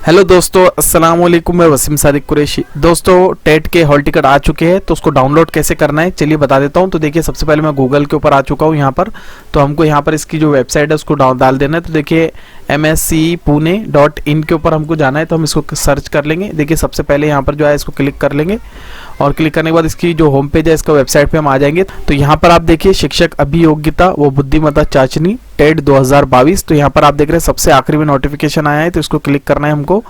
Hello दोस्तों, अस्सलाम वालेकुम। मैं वसीम सादिक कुरैशी। दोस्तों, टेट के हॉल टिकट आ चुके हैं, तो उसको डाउनलोड कैसे करना है चलिए बता देता हूं। तो देखिए, सबसे पहले मैं गूगल के ऊपर आ चुका हूं यहाँ पर। तो हमको यहाँ पर इसकी जो वेबसाइट है उसको डाल देना है। तो देखिए mscpune.in के ऊपर हमको जाना है, तो हम इसको सर्च कर लेंगे। देखिए, सबसे पहले यहाँ पर जो है इसको क्लिक कर लेंगे और क्लिक करने के बाद इसकी जो होम पेज है इसका वेबसाइट पे हम आ जाएंगे। तो यहाँ पर आप देखिए शिक्षक अभियोग्यता व बुद्धिमत्ता चाचनी टेट 2022। तो यहाँ पर आप देख रहे हैं सबसे आखिरी में नोटिफिकेशन आया है, तो इसको क्लिक करना है हमको।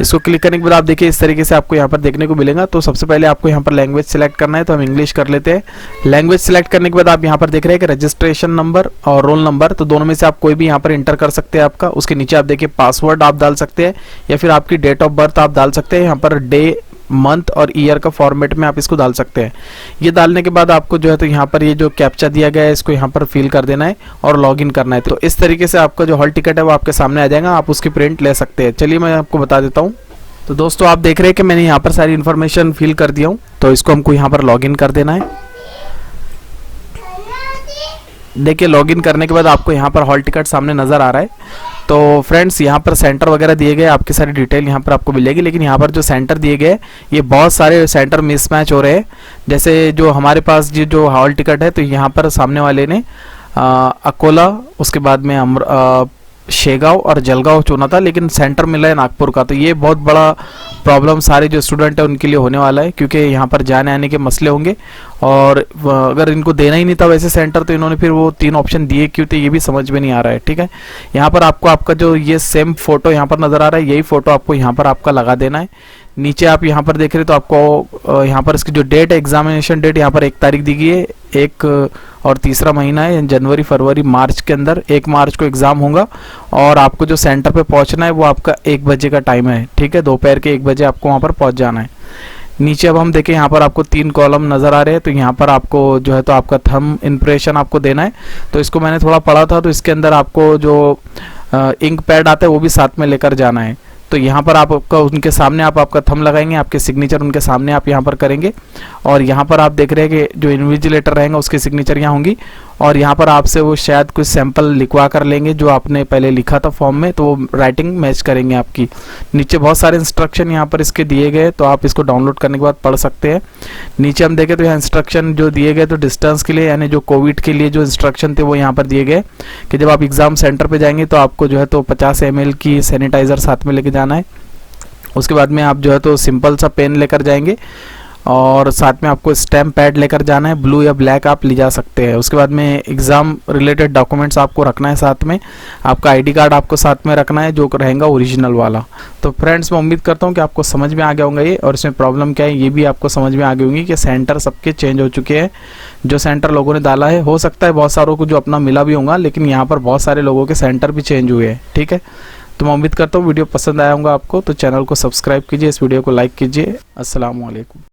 इसको क्लिक करने के बाद आप देखिए इस तरीके से आपको यहाँ पर देखने को मिलेगा। तो सबसे पहले आपको यहाँ पर लैंग्वेज सिलेक्ट करना है, तो हम इंग्लिश कर लेते हैं। लैंग्वेज सिलेक्ट करने के बाद आप यहाँ पर देख रहे हैं कि रजिस्ट्रेशन नंबर और रोल नंबर, तो दोनों में से आप कोई भी यहाँ पर इंटर कर सकते हैं आपका। उसके नीचे आप देखिए पासवर्ड आप डाल सकते हैं या फिर आपकी डेट ऑफ बर्थ आप डाल सकते हैं। यहाँ पर डे, मंथ और ईयर का फॉर्मेट में आप इसको डाल सकते हैं। ये डालने के बाद आपको जो है तो यहाँ पर ये जो कैप्चा दिया गया है इसको यहाँ पर फिल कर देना है और लॉगिन करना है। तो इस तरीके से आपका जो हॉल टिकट है वो आपके सामने आ जाएगा, आप उसकी प्रिंट ले सकते हैं। चलिए मैं आपको बता देता हूँ। तो दोस्तों, आप देख रहे हैं कि मैंने यहाँ पर सारी इन्फॉर्मेशन फिल कर दिया हूँ, तो इसको हमको यहाँ पर लॉगिन कर देना है। देखिए, लॉगिन करने के बाद आपको यहाँ पर हॉल टिकट सामने नज़र आ रहा है। तो फ्रेंड्स, यहाँ पर सेंटर वगैरह दिए गए, आपकी सारी डिटेल यहाँ पर आपको मिलेगी। लेकिन यहाँ पर जो सेंटर दिए गए ये बहुत सारे सेंटर मिसमैच हो रहे हैं। जैसे जो हमारे पास जो हॉल टिकट है, तो यहाँ पर सामने वाले ने अकोला, उसके बाद में शेगांव और जलगांव चुना था, लेकिन सेंटर मिला है नागपुर का। तो ये बहुत बड़ा प्रॉब्लम सारे जो स्टूडेंट है उनके लिए होने वाला है, क्योंकि यहाँ पर जाने आने के मसले होंगे। और अगर इनको देना ही नहीं था वैसे सेंटर, तो इन्होंने फिर वो 3 ऑप्शन दिए क्यों, तो ये भी समझ में नहीं आ रहा है। ठीक है, यहाँ पर आपको आपका जो ये सेम फोटो यहाँ पर नज़र आ रहा है, यही फोटो आपको यहाँ पर आपका लगा देना है। नीचे आप यहाँ पर देख रहे हो तो आपको यहाँ पर इसकी जो डेट है, एग्जामिनेशन डेट यहाँ पर 1 तारीख दी गई है। 1 और 3रा महीना है, जनवरी, फरवरी, मार्च के अंदर 1 मार्च को एग्ज़ाम होगा। और आपको जो सेंटर पे पहुंचना है वो आपका 1 बजे का टाइम है। ठीक है, दोपहर के 1 बजे आपको वहाँ पर पहुंच जाना है। नीचे अब हम देखें, यहाँ पर आपको 3 कॉलम नज़र आ रहे हैं। तो यहाँ पर आपको जो है तो आपका थंब इम्प्रेशन आपको देना है। तो इसको मैंने थोड़ा पढ़ा था, तो इसके अंदर आपको जो इंक पैड आता है वो भी साथ में लेकर जाना है। तो यहाँ पर आपका उनके सामने आप आपका थंब लगाएंगे, आपके सिग्नेचर उनके सामने आप यहाँ पर करेंगे। और यहाँ पर आप देख रहे हैं कि जो इन्विजिलेटर रहेंगे उसकी सिग्नेचर यहाँ होंगी। और यहाँ पर आपसे वो शायद कुछ सैंपल लिखवा कर लेंगे जो आपने पहले लिखा था फॉर्म में, तो वो राइटिंग मैच करेंगे आपकी। नीचे बहुत सारे इंस्ट्रक्शन यहाँ पर इसके दिए गए, तो आप इसको डाउनलोड करने के बाद पढ़ सकते हैं। नीचे हम देखें तो यहाँ इंस्ट्रक्शन जो दिए गए, तो डिस्टेंस के लिए यानी जो कोविड के लिए जो इंस्ट्रक्शन थे वो यहाँ पर दिए गए कि जब आप एग्ज़ाम सेंटर पर जाएंगे तो आपको जो है तो 50 ml की सैनिटाइज़र साथ में लेके जाना है। उसके बाद में आप जो है तो सिंपल सा पेन लेकर जाएंगे और साथ में आपको स्टैम्प पैड लेकर जाना है, ब्लू या ब्लैक आप ले जा सकते हैं। उसके बाद में एग्ज़ाम रिलेटेड डॉक्यूमेंट्स आपको रखना है साथ में। आपका आईडी कार्ड आपको साथ में रखना है जो रहेगा ओरिजिनल वाला। तो फ्रेंड्स, मैं उम्मीद करता हूँ कि आपको समझ में आ गया होगा ये, और इसमें प्रॉब्लम क्या है ये भी आपको समझ में आ गई होगी कि सेंटर सबके चेंज हो चुके हैं। जो सेंटर लोगों ने डाला है, हो सकता है बहुत सारों को जो अपना मिला भी होगा, लेकिन यहाँ पर बहुत सारे लोगों के सेंटर भी चेंज हुए हैं। ठीक है, तो मैं उम्मीद करता हूँ वीडियो पसंद आया होगा आपको। तो चैनल को सब्सक्राइब कीजिए, इस वीडियो को लाइक कीजिए। अस्सलाम वालेकुम।